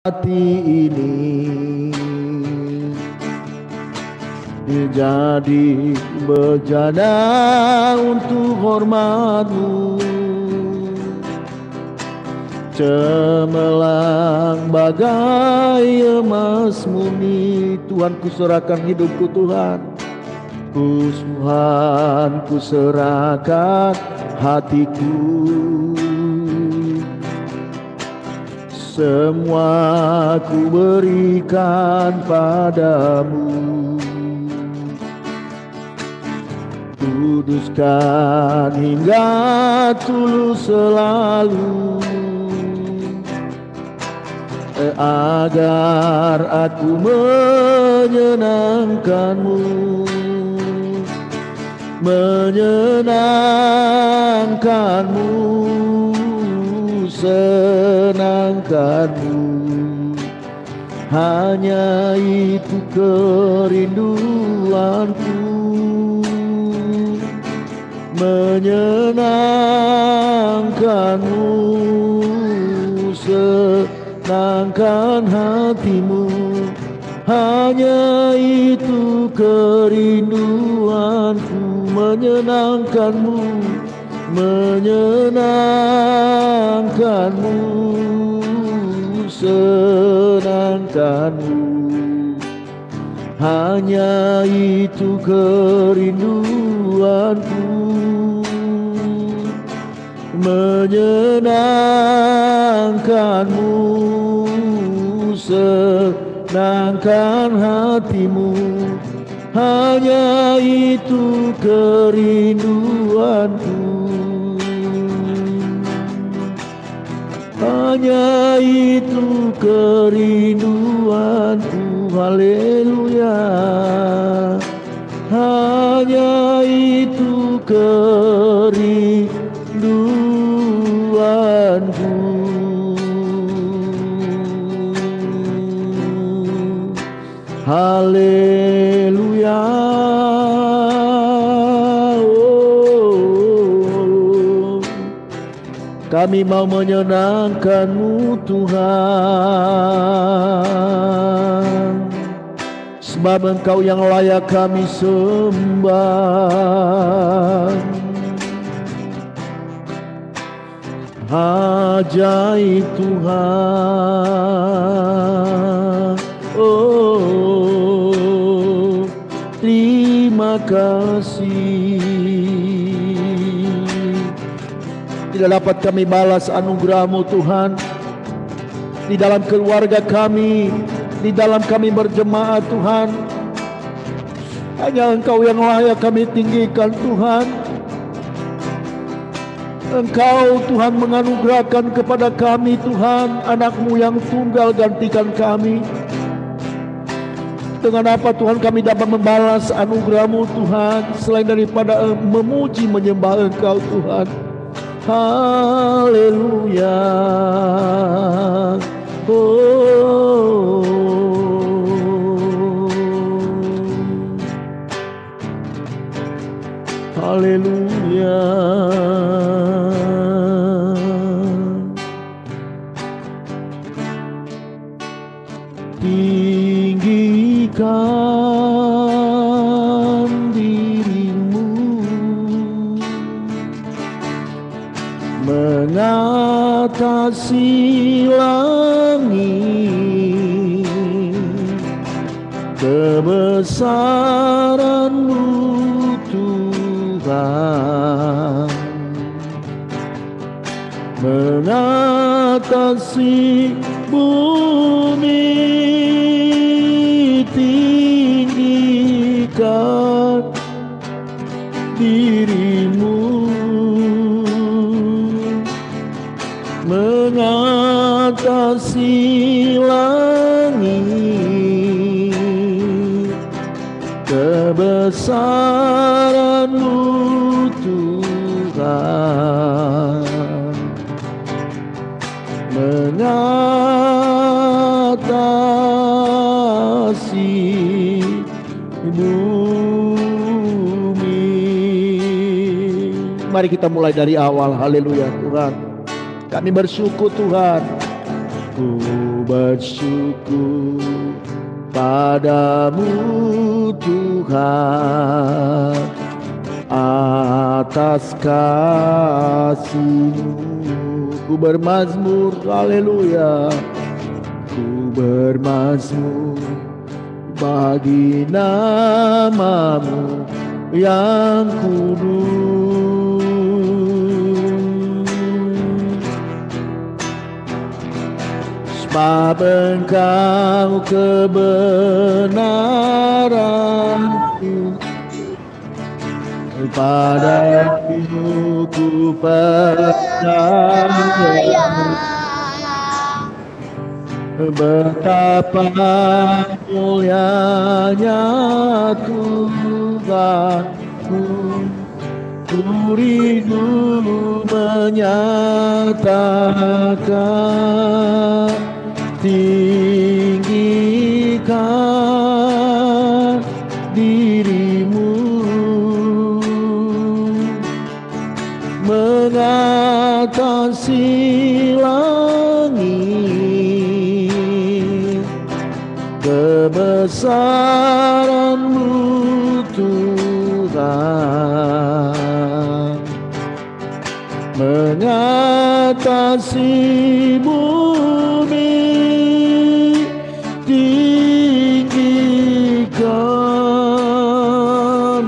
hati ini jadi bejana untuk hormat-Mu, cemerlang bagai emas murni. Tuhan, kuserahkan hidupku Tuhan. Tuhan, kuserahkan hatiku. Semua ku berikan padamu. Kuduskan hingga tulus selalu, agar aku menyenangkan-Mu, menyenangkan-Mu, senangkan-Mu. Hanya itu kerinduanku, menyenangkan-Mu, senangkan hati-Mu. Hanya itu kerinduanku, menyenangkan-Mu, menyenangkan-Mu, senangkan-Mu. Hanya itu kerinduanku, menyenangkan-Mu, senangkan hati-Mu. Hanya itu kerinduanku, hanya itu kerinduanku. Haleluya. Hanya itu kerinduanku. Haleluya. Oh, kami mau menyenangkan-Mu Tuhan, sebab Engkau yang layak kami sembah. Ajaib Tuhan, oh terima kasih. Tidak dapat kami balas anugerah-Mu Tuhan di dalam keluarga kami, di dalam kami berjemaat Tuhan. Hanya Engkau yang layak kami tinggikan Tuhan. Engkau Tuhan menganugerahkan kepada kami Tuhan anak-Mu yang tunggal, gantikan kami. Dengan apa Tuhan kami dapat membalas anugerah-Mu Tuhan selain daripada memuji menyembah Engkau Tuhan. Haleluya. Oh, haleluya. Tinggikan diri-Mu mengatasi langit, kebesaran-Mu Tuhan mengatasi bumi. Tinggikan diri-Mu mengatasi langit, kebesaran-Mu Tuhan mengatasi bumi. Mari kita mulai dari awal. Haleluya Tuhan. Kami bersyukur Tuhan. Ku bersyukur padamu Tuhan atas kasih-Mu. Ku bermazmur, haleluya. Ku bermazmur bagi nama-Mu yang kudus. Sebab Engkau kebenaran, padamu ku percaya. Betapa mulianya Tuhanku, ku rindu menyatakan, tinggikan diri-Mu mengatasi langit. Kebesaran-Mu Tuhan mengatasi bumi. Tinggikan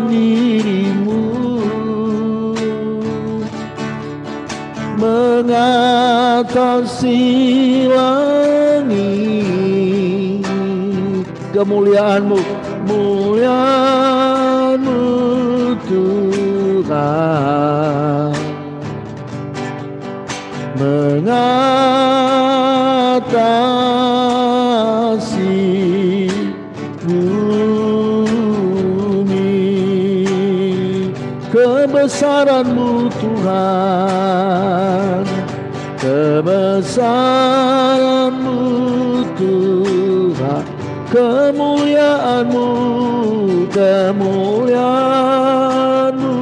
diri-Mu mengatasi langit. Kemuliaan-Mu, muliaan-Mu Tuhan mengatasi bumi. Kebesaran-Mu Tuhan, kebesaran-Mu Tuhan, kemuliaan-Mu, kemuliaan-Mu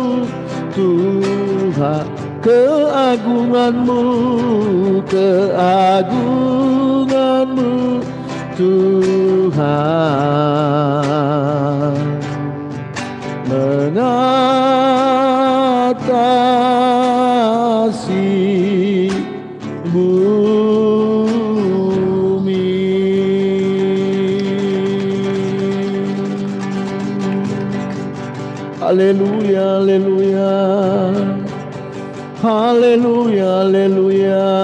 Tuhan, keagungan-Mu, keagungan-Mu Tuhan mengatasi bumi. Haleluya, haleluya. Haleluya, haleluya.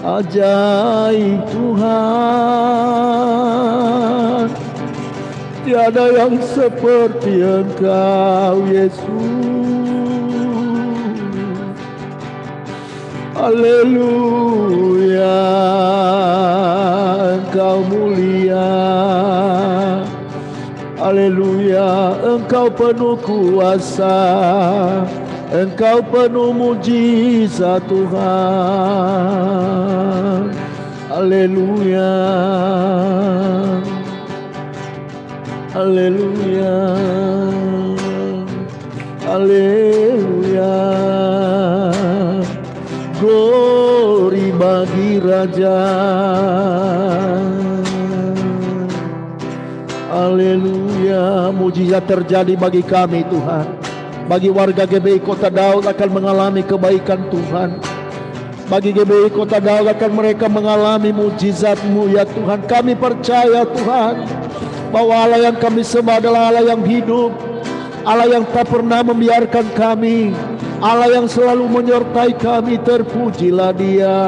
Ajaib Tuhan, tiada yang seperti Engkau Yesus. Haleluya, Engkau mulia. Haleluya, Engkau penuh kuasa, Engkau penuh mujizat Tuhan. Haleluya, haleluya, haleluya. Glory bagi Raja. Haleluya, mujizat terjadi bagi kami Tuhan. Bagi warga GBI Kota Daud akan mengalami kebaikan Tuhan. Bagi GBI Kota Daud akan mereka mengalami mujizat-Mu ya Tuhan. Kami percaya Tuhan bahwa Allah yang kami sembah adalah Allah yang hidup, Allah yang tak pernah membiarkan kami, Allah yang selalu menyertai kami. Terpujilah Dia.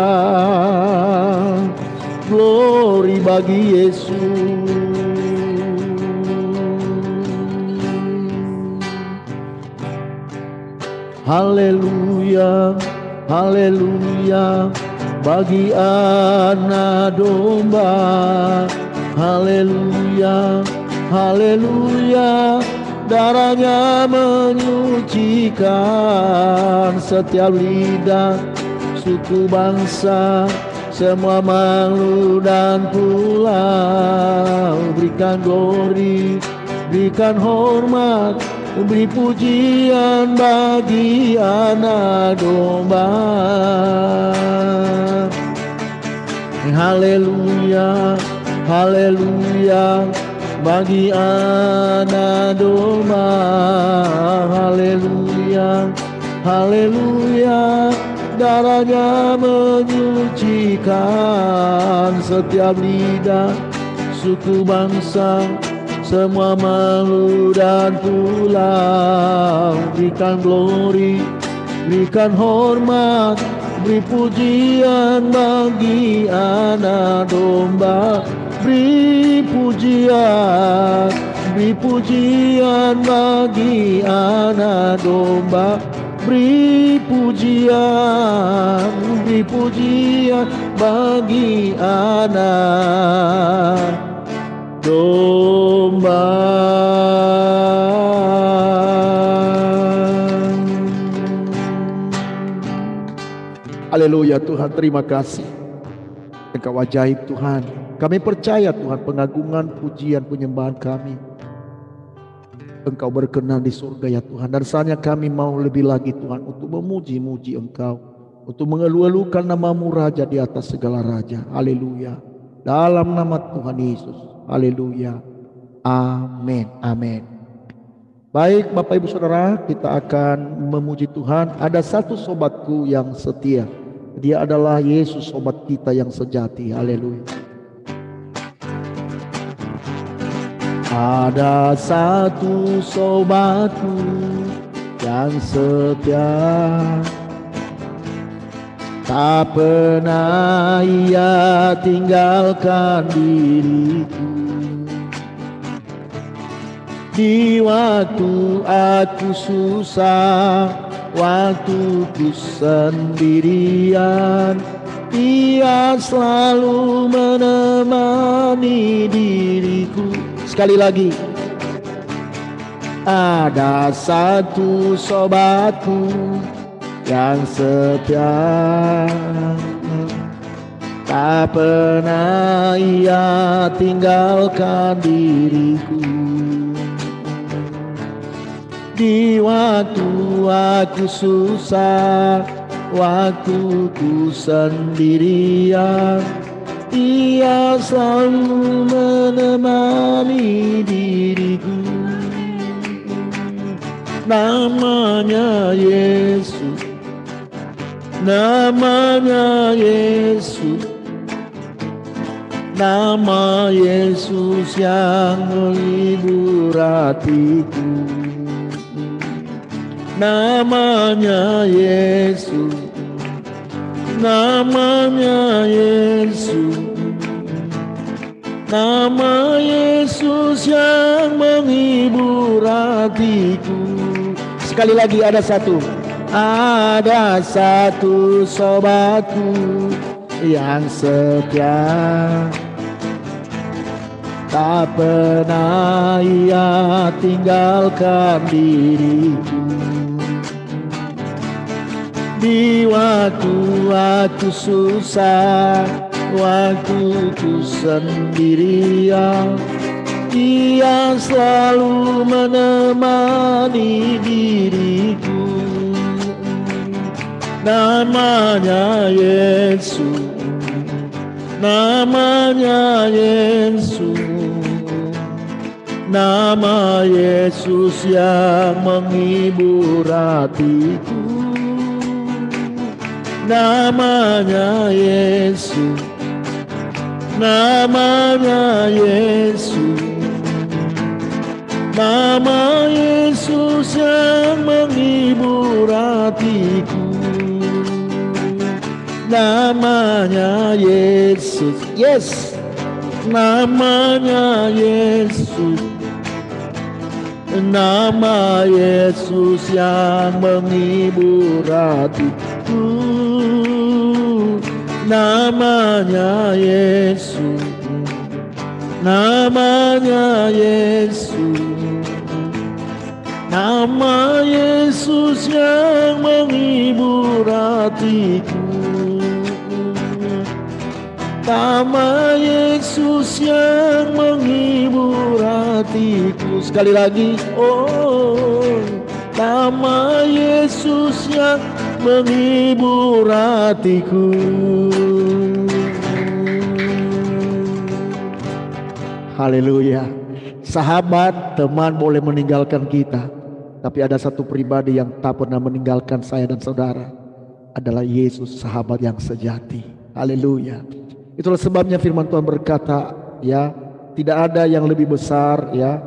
Glory bagi Yesus. Haleluya, haleluya bagi anak domba. Haleluya, haleluya, darahnya menyucikan setiap lidah, suku, bangsa, semua makhluk dan pulau. Berikan glory, berikan hormat beri pujian bagi anak domba. Haleluya, haleluya, bagi anak domba. Haleluya, haleluya, darahnya menyucikan setiap lidah, suku bangsa, semua makhluk dan tulang. Berikan glory, berikan hormat, beri pujian bagi anak domba. Beri pujian, beri pujian bagi anak domba. Beri pujian, beri pujian bagi anak domba. Haleluya Tuhan, terima kasih. Engkau ajaib Tuhan. Kami percaya Tuhan, pengagungan, pujian, penyembahan kami, Engkau berkenan di surga ya Tuhan. Dan saatnya kami mau lebih lagi Tuhan untuk memuji-muji Engkau, untuk mengeluh-elukan nama-Mu Raja di atas segala raja. Haleluya. Dalam nama Tuhan Yesus. Haleluya. Amin. Amin. Baik Bapak Ibu Saudara, kita akan memuji Tuhan. Ada satu sobatku yang setia. Dia adalah Yesus, sobat kita yang sejati. Haleluya. Ada satu sobatku yang setia, tak pernah ia tinggalkan diriku. Di waktu aku susah, waktu ku sendirian, Dia selalu menemani diriku. Sekali lagi. Ada satu sobatku yang setia, tak pernah ia tinggalkan diriku. Di waktu aku susah, waktu ku sendirian, Dia selalu menemani diriku. Namanya Yesus, namanya Yesus, nama Yesus yang menghibur hatiku. Namanya Yesus, namanya Yesus, nama Yesus yang menghibur hatiku. Sekali lagi, ada satu sobatku yang setia, tak pernah ia tinggalkan diriku. Di waktu aku susah, waktu ku sendirian, Dia selalu menemani diriku. Namanya Yesus, namanya Yesus, nama Yesus yang menghibur hatiku. Namanya Yesus, namanya Yesus, nama Yesus yang menghibur hatiku. Namanya Yesus, yes, namanya Yesus, nama Yesus yang menghibur hatiku. Namanya Yesus, namanya Yesus, nama Yesus yang menghibur hatiku. Nama Yesus yang menghibur hatiku. Sekali lagi, oh, nama Yesus yang menghibur hatiku. Haleluya. Sahabat, teman boleh meninggalkan kita, tapi ada satu pribadi yang tak pernah meninggalkan saya dan saudara, adalah Yesus, sahabat yang sejati. Haleluya. Itulah sebabnya firman Tuhan berkata, ya, tidak ada yang lebih besar, ya,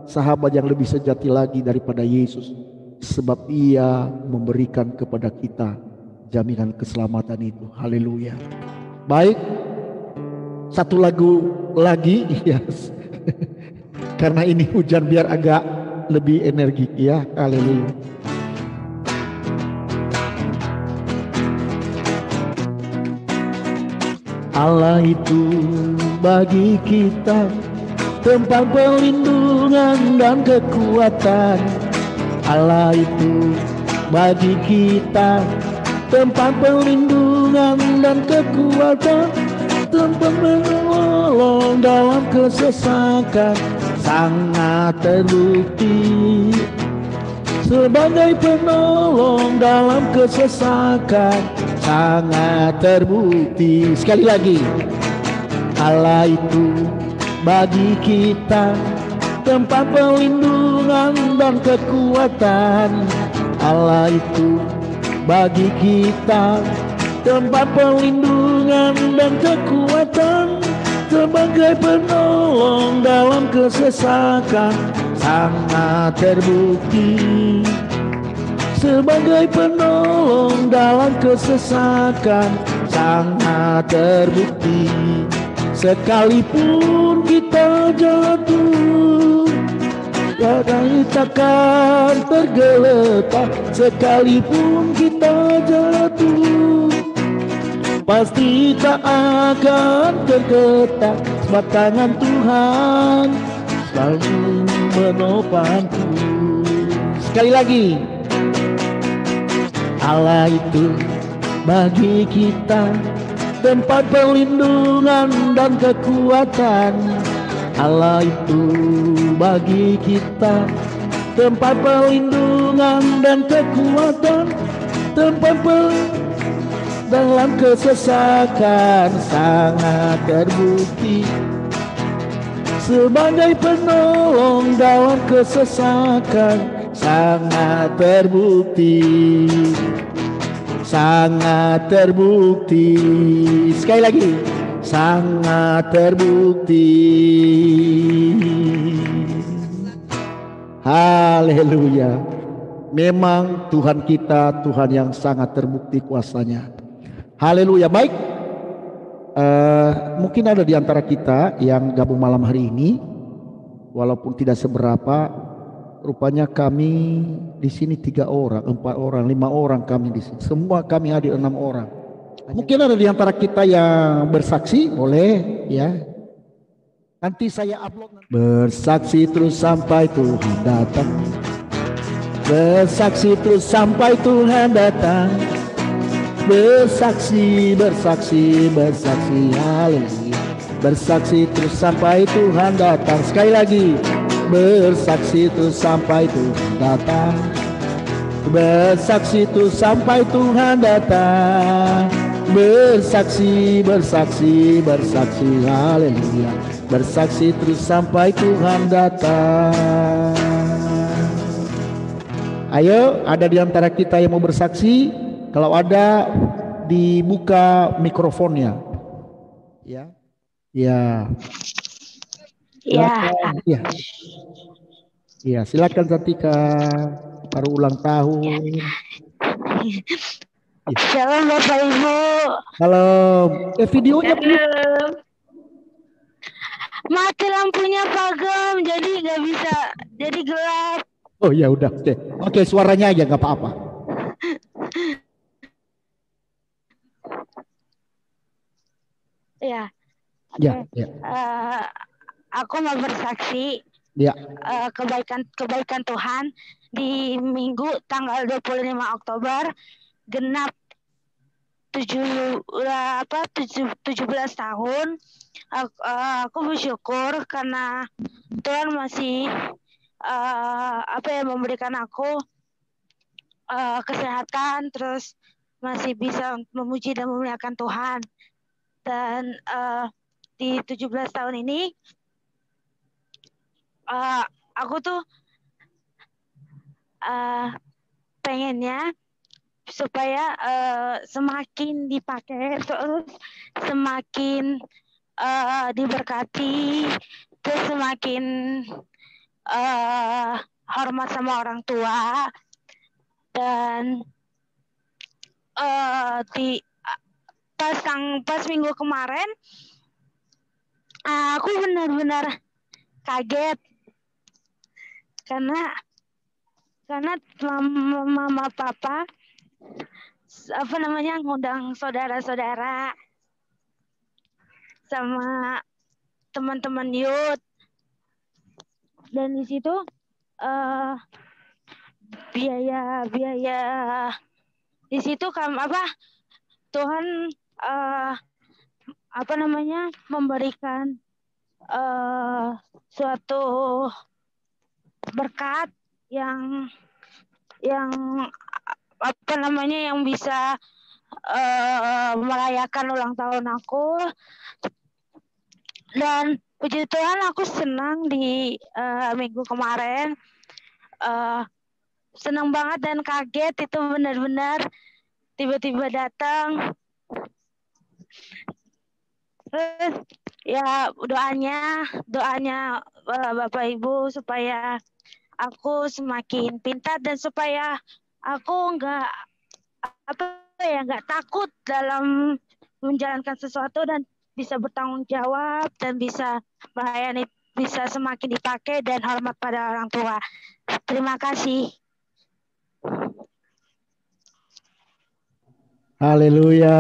sahabat yang lebih sejati lagi daripada Yesus, sebab Ia memberikan kepada kita jaminan keselamatan itu. Haleluya. Baik, satu lagu lagi, yes. Karena ini hujan biar agak lebih energik, ya. Haleluya. Allah itu bagi kita tempat perlindungan dan kekuatan. Allah itu bagi kita tempat perlindungan dan kekuatan, tempat menolong dalam kesesakan. Sangat terbukti sebagai penolong dalam kesesakan. Sangat terbukti. Sekali lagi, Allah itu bagi kita tempat perlindungan dan kekuatan. Allah itu bagi kita tempat perlindungan dan kekuatan, sebagai penolong dalam kesesakan. Sangat terbukti sebagai penolong dalam kesesakan. Sangat terbukti. Sekalipun kita jatuh, kita takkan tergeletak. Sekalipun kita jatuh, pasti tak akan tergetak. Sebab tangan Tuhan selalu menopangku. Sekali lagi, Allah itu bagi kita tempat perlindungan dan kekuatan. Allah itu bagi kita tempat perlindungan dan kekuatan, tempat dalam kesesakan. Sangat terbukti sebagai penolong dalam kesesakan. Sangat terbukti, sangat terbukti. Sekali lagi, sangat terbukti. Haleluya. Memang Tuhan kita Tuhan yang sangat terbukti kuasanya. Haleluya. Baik, mungkin ada di antara kita yang gabung malam hari ini, walaupun tidak seberapa. Rupanya kami di sini 3 orang, 4 orang, 5 orang kami di sini. Semua kami hadir 6 orang. Mungkin ada di antara kita yang bersaksi, boleh ya. Nanti saya upload. Bersaksi terus sampai Tuhan datang. Bersaksi terus sampai Tuhan datang. Bersaksi, bersaksi, bersaksi, haleluya. Bersaksi terus sampai Tuhan datang. Sekali lagi. Bersaksi terus sampai Tuhan datang. Bersaksi terus sampai Tuhan datang. Bersaksi, bersaksi, bersaksi, haleluya. Bersaksi terus sampai Tuhan datang. Ayo, ada di antara kita yang mau bersaksi? Kalau ada, dibuka mikrofonnya. Ya. Ya. Ya. Ya. Ya, silakan Santika, baru ulang tahun. Ya. Shalom Bapak Ibu. Halo. Videonya mati lampunya Pak Gem, jadi nggak bisa, jadi gelap. Oh ya udah, oke, suaranya aja nggak apa-apa. Ya. Ya. Aku mau bersaksi. Ya. Kebaikan Tuhan di Minggu tanggal 25 Oktober genap 17 tahun. Aku bersyukur karena Tuhan masih memberikan aku kesehatan, terus masih bisa memuji dan memuliakan Tuhan. Dan di 17 tahun ini aku tuh pengennya supaya semakin dipakai, terus semakin diberkati, terus semakin hormat sama orang tua. Dan pas minggu kemarin aku benar-benar kaget karena mama papa ngundang saudara-saudara sama teman-teman youth, dan di situ biaya di situ Tuhan memberikan suatu berkat yang bisa merayakan ulang tahun aku. Dan puji Tuhan aku senang di minggu kemarin, senang banget dan kaget, itu benar-benar tiba-tiba datang. Terus ya doanya Bapak Ibu supaya aku semakin pintar dan supaya aku nggak takut dalam menjalankan sesuatu dan bisa bertanggung jawab dan bisa melayani, bisa semakin dipakai dan hormat pada orang tua. Terima kasih. Haleluya,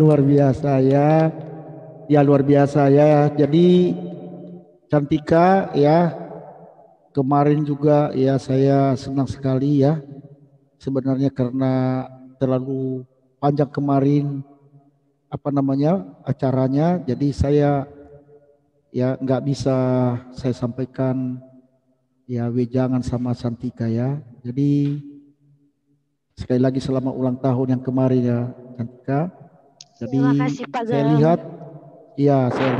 luar biasa ya. Ya luar biasa ya. Jadi Cantika ya, kemarin juga ya saya senang sekali ya. Sebenarnya karena terlalu panjang kemarin acaranya, jadi saya ya nggak bisa saya sampaikan ya wejangan sama Santika ya. Jadi sekali lagi selamat ulang tahun yang kemarin ya Cantika. Jadi terima kasih, Pak saya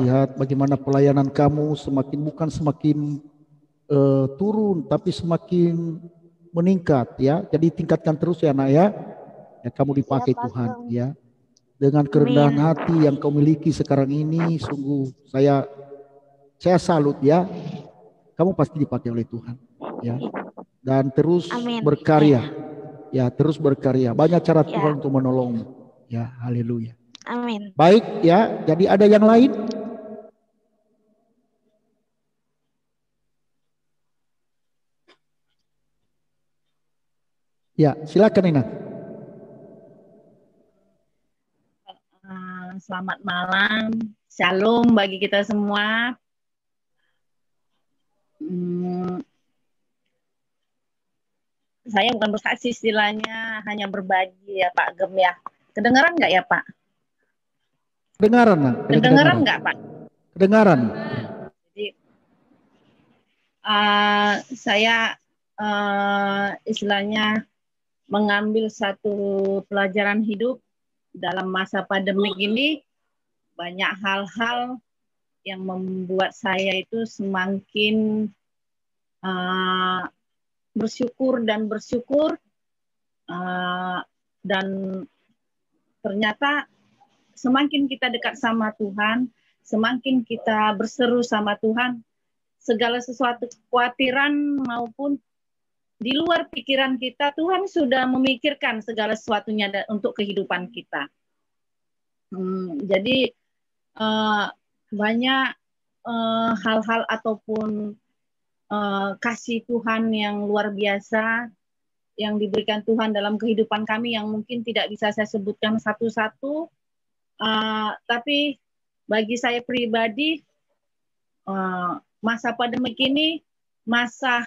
lihat bagaimana pelayanan kamu bukan semakin turun, tapi semakin meningkat ya. Jadi tingkatkan terus ya nak ya. Ya kamu dipakai ya, Tuhan ya. Dengan kerendahan hati yang kau miliki sekarang ini, sungguh saya salut ya. Kamu pasti dipakai oleh Tuhan ya. Dan terus berkarya. Ya, terus berkarya. Banyak cara Tuhan untuk menolongmu. Ya, haleluya. Amin. Baik ya, jadi ada yang lain? Ya, silakan Nina. Selamat malam, shalom bagi kita semua. Saya bukan bersaksi, istilahnya hanya berbagi ya Pak Gem ya. Kedengaran nggak ya Pak? Kedengaran, Nak. Kedengaran nggak Pak? Kedengaran. Jadi saya istilahnya mengambil satu pelajaran hidup dalam masa pandemik ini. Banyak hal-hal yang membuat saya itu semakin bersyukur dan ternyata semakin kita dekat sama Tuhan, semakin kita berseru sama Tuhan, segala sesuatu kekhawatiran maupun di luar pikiran kita, Tuhan sudah memikirkan segala sesuatunya untuk kehidupan kita. Jadi banyak hal-hal ataupun kasih Tuhan yang luar biasa yang diberikan Tuhan dalam kehidupan kami yang mungkin tidak bisa saya sebutkan satu-satu, tapi bagi saya pribadi masa pandemik ini masa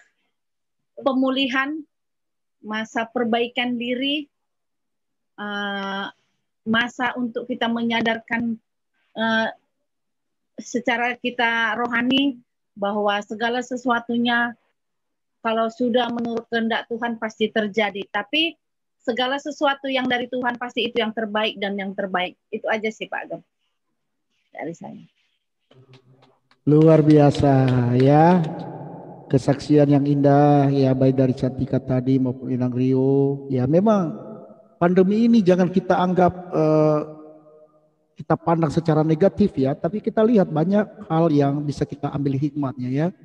pemulihan, masa perbaikan diri, masa untuk kita menyadarkan secara kita rohani bahwa segala sesuatunya kalau sudah menurut kehendak Tuhan pasti terjadi. Tapi segala sesuatu yang dari Tuhan pasti itu yang terbaik dan yang terbaik. Itu aja sih Pak Agam dari saya. Luar biasa ya, kesaksian yang indah ya, baik dari Cantika tadi maupun Inang Rio. Ya memang pandemi ini jangan kita anggap kita pandang secara negatif ya, tapi kita lihat banyak hal yang bisa kita ambil hikmatnya ya.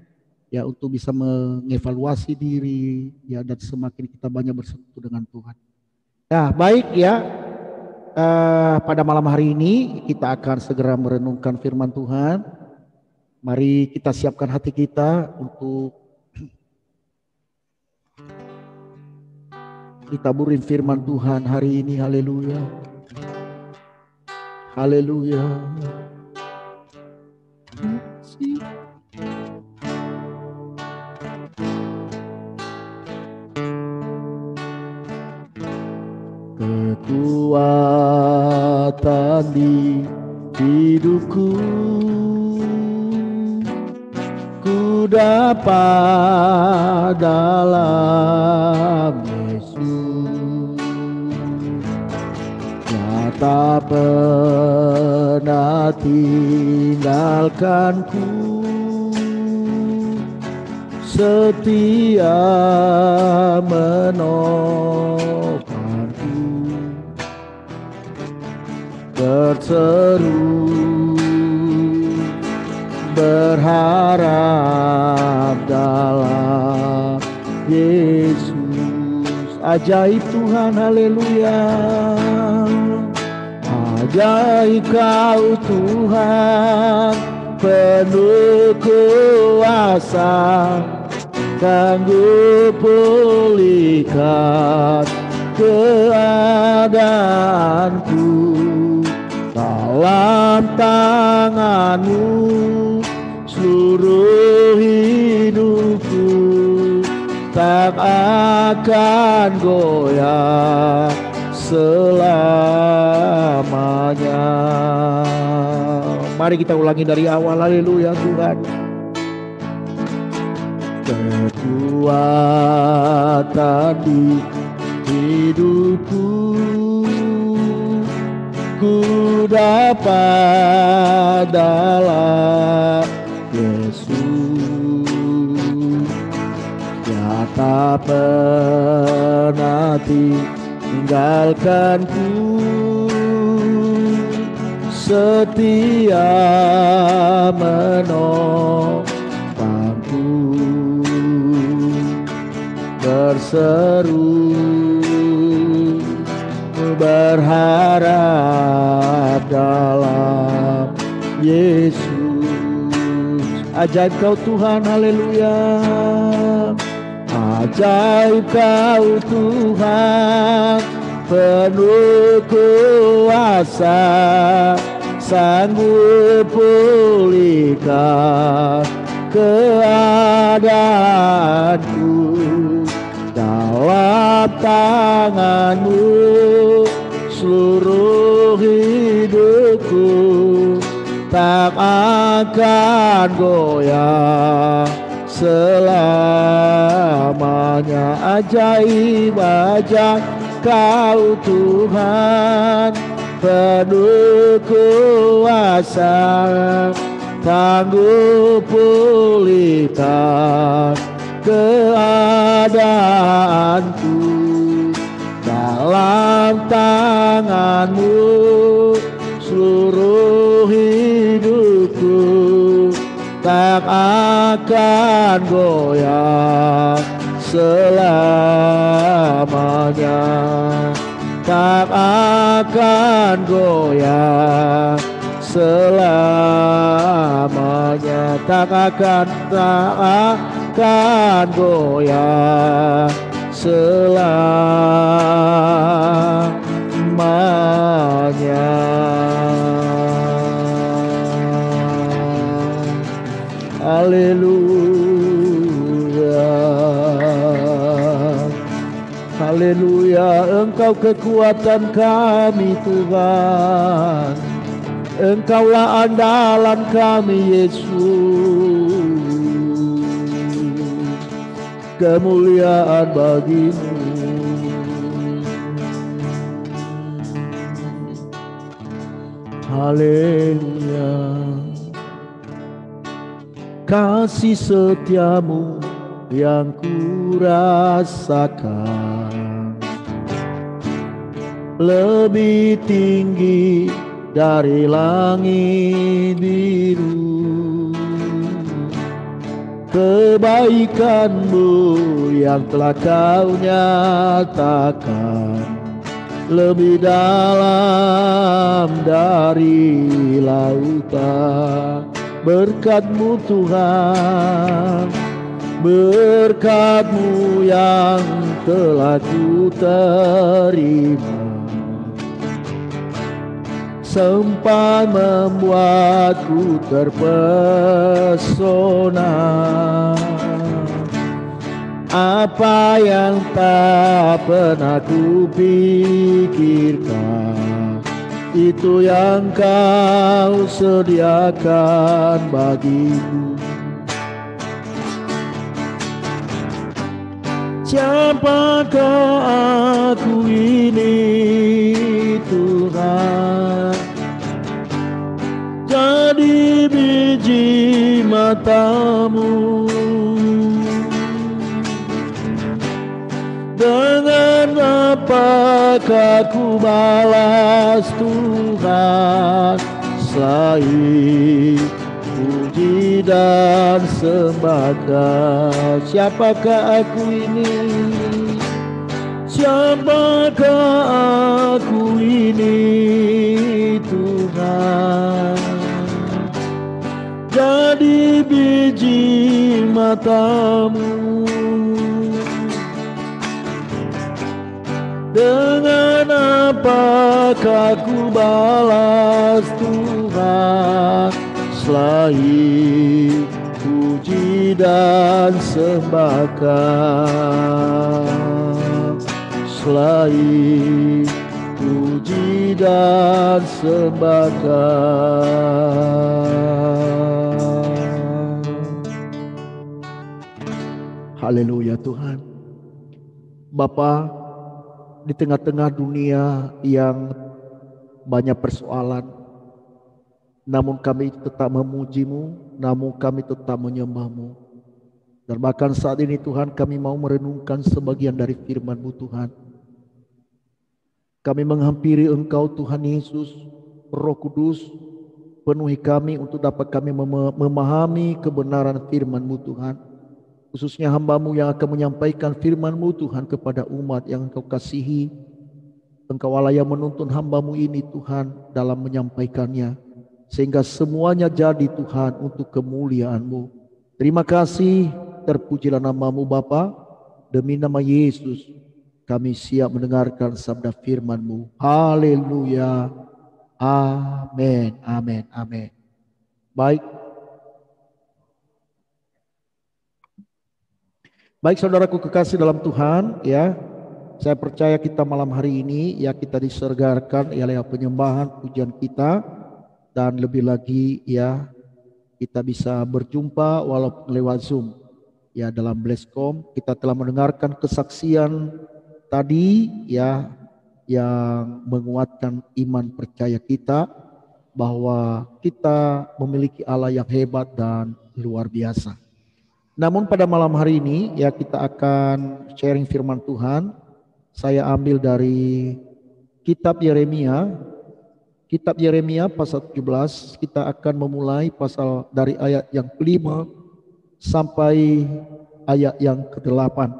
Ya untuk bisa mengevaluasi diri ya, dan semakin kita banyak bersekutu dengan Tuhan. Nah baik ya, pada malam hari ini kita akan segera merenungkan firman Tuhan. Mari kita siapkan hati kita untuk ditaburin firman Tuhan hari ini. Haleluya. Haleluya. Kekuatan di hidupku ku dapat dalam Yesus, nyata pernah tinggalkanku, setia menopangku, berseru berharap dalam Yesus. Ajaib Tuhan, haleluya. Ajaib Kau Tuhan, penuh kuasa, sanggup pulihkan keadaanku. Dalam tangan-Mu seluruh hidupku tak akan goyah selamanya. Mari kita ulangi dari awal. Haleluya Tuhan. Kekuatan di hidupku ku dapat dalam Yesus, nyata pernah tinggalkanku, setia menopangku, berseru berharap dalam Yesus. Ajaib Kau Tuhan, haleluya. Ajaib Kau Tuhan, penuh kuasa, sanggup pulihkan keadaanku. Dalam tangan-Mu seluruh hidupku tak akan goyah selamanya. Ajaib, ajaib Kau Tuhan, penuh kuasa, sanggup pulihkan keadaanku. Dalam tangan-Mu seluruh hidupku tak akan goyah selamanya, tak akan goyah selamanya, tak akan goyah selamanya. Haleluya, haleluya. Engkau kekuatan kami Tuhan, Engkaulah andalan kami Yesus. Kemuliaan bagimu. Haleluya. Kasih setiamu yang ku rasakan lebih tinggi dari langit biru. Kebaikanmu yang telah kau nyatakan lebih dalam dari lautan. Berkat-Mu Tuhan, berkat-Mu yang telah ku terima, sampai membuatku terpesona. Apa yang tak pernah ku pikirkan, itu yang Kau sediakan bagiku. Siapakah aku ini Tuhan, jadi biji mata-Mu. Dengan apakah ku balas Tuhan, selain puji dan sembah? Siapakah aku ini? Siapakah aku ini Tuhan, jadi biji mata-Mu. Dengan apakah ku balas Tuhan, selain puji dan sembah? Selain puji dan sembah. Haleluya Tuhan. Bapa, di tengah-tengah dunia yang banyak persoalan, namun kami tetap memuji-Mu, namun kami tetap menyembah-Mu. Dan bahkan saat ini Tuhan, kami mau merenungkan sebagian dari firman-Mu Tuhan. Kami menghampiri Engkau Tuhan Yesus, Roh Kudus, penuhi kami untuk dapat kami memahami kebenaran firman-Mu Tuhan. Khususnya hamba-Mu yang akan menyampaikan firman-Mu Tuhan kepada umat yang Engkau kasihi. Engkau Allah yang menuntun hamba-Mu ini Tuhan dalam menyampaikannya, sehingga semuanya jadi Tuhan untuk kemuliaan-Mu. Terima kasih, terpujilah nama-Mu Bapa. Demi nama Yesus kami siap mendengarkan sabda firman-Mu. Haleluya. Amin, amin, amin. Baik saudaraku kekasih dalam Tuhan, ya, saya percaya kita malam hari ini ya kita disergarkan oleh penyembahan pujian kita, dan lebih lagi ya kita bisa berjumpa walaupun lewat Zoom ya dalam Blesscom. Kita telah mendengarkan kesaksian tadi ya yang menguatkan iman percaya kita bahwa kita memiliki Allah yang hebat dan luar biasa. Namun pada malam hari ini ya kita akan sharing firman Tuhan. Saya ambil dari kitab Yeremia. Kitab Yeremia pasal 17, kita akan memulai pasal dari ayat yang ke-5 sampai ayat yang ke-8.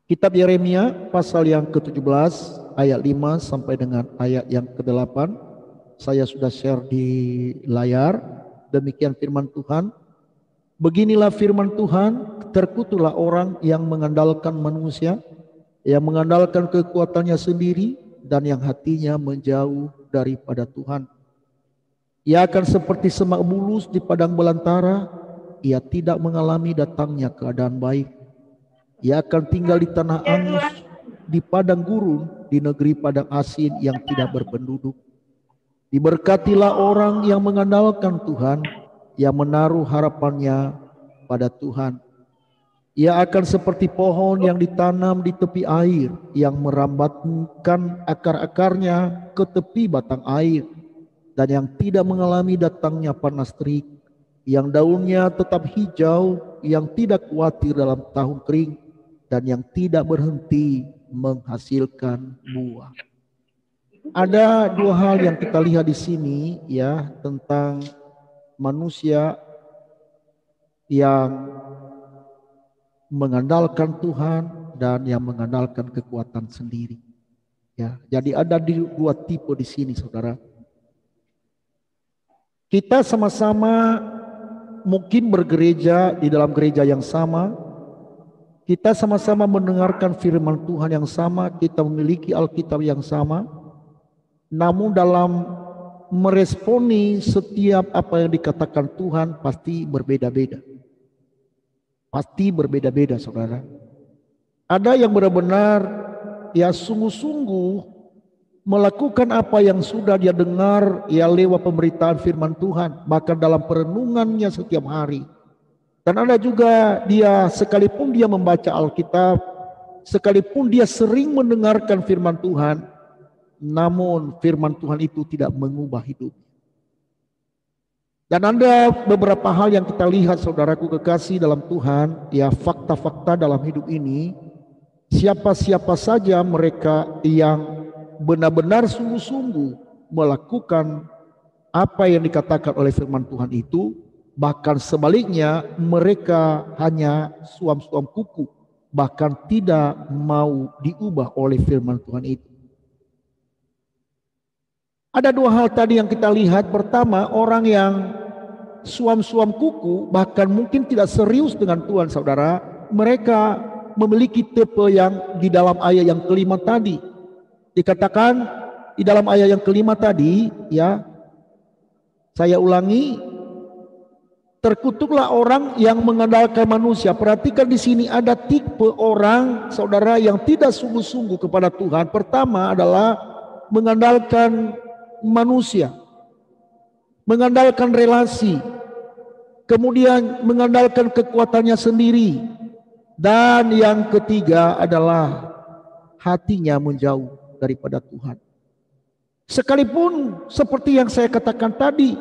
Kitab Yeremia pasal yang ke-17 ayat 5 sampai dengan ayat yang ke-8. Saya sudah share di layar. Demikian firman Tuhan. Beginilah firman Tuhan, terkutuklah orang yang mengandalkan manusia, yang mengandalkan kekuatannya sendiri, dan yang hatinya menjauh daripada Tuhan. Ia akan seperti semak mulus di padang belantara, ia tidak mengalami datangnya keadaan baik. Ia akan tinggal di tanah angus, di padang gurun, di negeri padang asin yang tidak berpenduduk. Diberkatilah orang yang mengandalkan Tuhan, yang menaruh harapannya pada Tuhan. Ia akan seperti pohon yang ditanam di tepi air, yang merambatkan akar-akarnya ke tepi batang air, dan yang tidak mengalami datangnya panas terik, yang daunnya tetap hijau, yang tidak khawatir dalam tahun kering, dan yang tidak berhenti menghasilkan buah. Ada dua hal yang kita lihat di sini ya, tentang manusia yang mengandalkan Tuhan dan yang mengandalkan kekuatan sendiri. Ya, jadi ada dua tipe di sini, saudara. Kita sama-sama mungkin bergereja di dalam gereja yang sama. Kita sama-sama mendengarkan firman Tuhan yang sama, kita memiliki Alkitab yang sama. Namun dalam meresponi setiap apa yang dikatakan Tuhan pasti berbeda-beda. Pasti berbeda-beda, saudara. Ada yang benar-benar ya sungguh-sungguh melakukan apa yang sudah dia dengar ya lewat pemberitaan firman Tuhan, bahkan dalam perenungannya setiap hari. Dan ada juga dia sekalipun dia membaca Alkitab, sekalipun dia sering mendengarkan firman Tuhan, namun firman Tuhan itu tidak mengubah hidup. Dan ada beberapa hal yang kita lihat, saudaraku kekasih dalam Tuhan, ya fakta-fakta dalam hidup ini. Siapa-siapa saja mereka yang benar-benar sungguh-sungguh melakukan apa yang dikatakan oleh firman Tuhan itu, bahkan sebaliknya mereka hanya suam-suam kuku, bahkan tidak mau diubah oleh firman Tuhan itu. Ada dua hal tadi yang kita lihat. Pertama, orang yang suam-suam kuku, bahkan mungkin tidak serius dengan Tuhan, saudara. Mereka memiliki tipe yang di dalam ayat yang kelima tadi. Dikatakan di dalam ayat yang kelima tadi, ya, saya ulangi, terkutuklah orang yang mengandalkan manusia. Perhatikan di sini ada tipe orang, saudara, yang tidak sungguh-sungguh kepada Tuhan. Pertama adalah mengandalkan manusia, mengandalkan relasi, kemudian mengandalkan kekuatannya sendiri, dan yang ketiga adalah hatinya menjauh daripada Tuhan. Sekalipun seperti yang saya katakan tadi,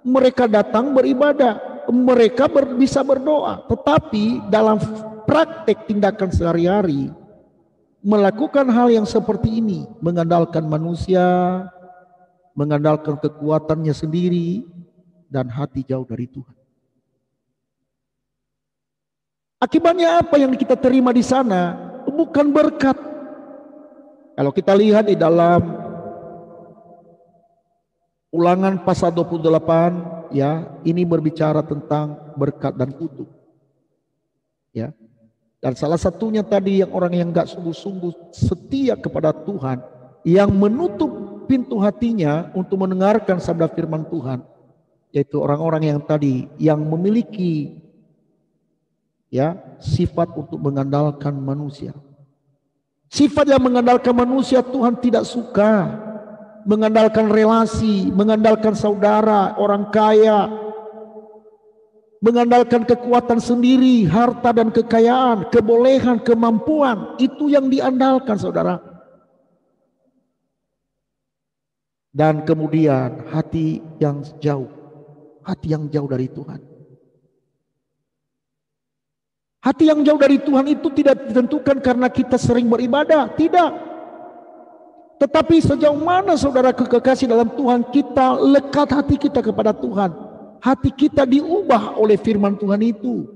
mereka datang beribadah, mereka bisa berdoa, tetapi dalam praktek tindakan sehari-hari melakukan hal yang seperti ini, mengandalkan manusia, mengandalkan kekuatannya sendiri, dan hati jauh dari Tuhan. Akibatnya apa yang kita terima di sana? Bukan berkat. Kalau kita lihat di dalam Ulangan pasal 28, ya, ini berbicara tentang berkat dan kutuk. Ya. Dan salah satunya tadi yang orang yang enggak sungguh-sungguh setia kepada Tuhan, yang menutup pintu hatinya untuk mendengarkan sabda firman Tuhan, yaitu orang-orang yang tadi yang memiliki ya sifat untuk mengandalkan manusia. Sifat yang mengandalkan manusia Tuhan tidak suka. Mengandalkan relasi, mengandalkan saudara, orang kaya, mengandalkan kekuatan sendiri, harta dan kekayaan, kebolehan, kemampuan, itu yang diandalkan, saudara. Dan kemudian hati yang jauh dari Tuhan. Hati yang jauh dari Tuhan itu tidak ditentukan karena kita sering beribadah, tidak. Tetapi sejauh mana saudara kekasih dalam Tuhan, kita lekat hati kita kepada Tuhan. Hati kita diubah oleh firman Tuhan itu.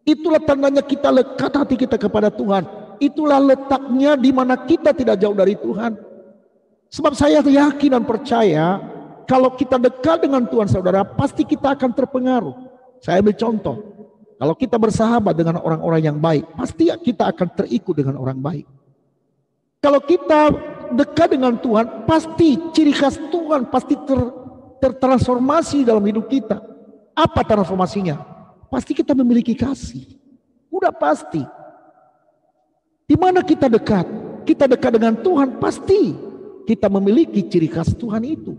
Itulah tandanya kita lekat hati kita kepada Tuhan. Itulah letaknya di mana kita tidak jauh dari Tuhan. Sebab saya yakin dan percaya, kalau kita dekat dengan Tuhan, saudara, pasti kita akan terpengaruh. Saya ambil contoh. Kalau kita bersahabat dengan orang-orang yang baik, pasti kita akan terikut dengan orang baik. Kalau kita dekat dengan Tuhan, pasti ciri khas Tuhan pasti tertransformasi dalam hidup kita. Apa transformasinya? Pasti kita memiliki kasih. Udah pasti. Di mana kita dekat? Kita dekat dengan Tuhan, pasti kita memiliki ciri khas Tuhan itu.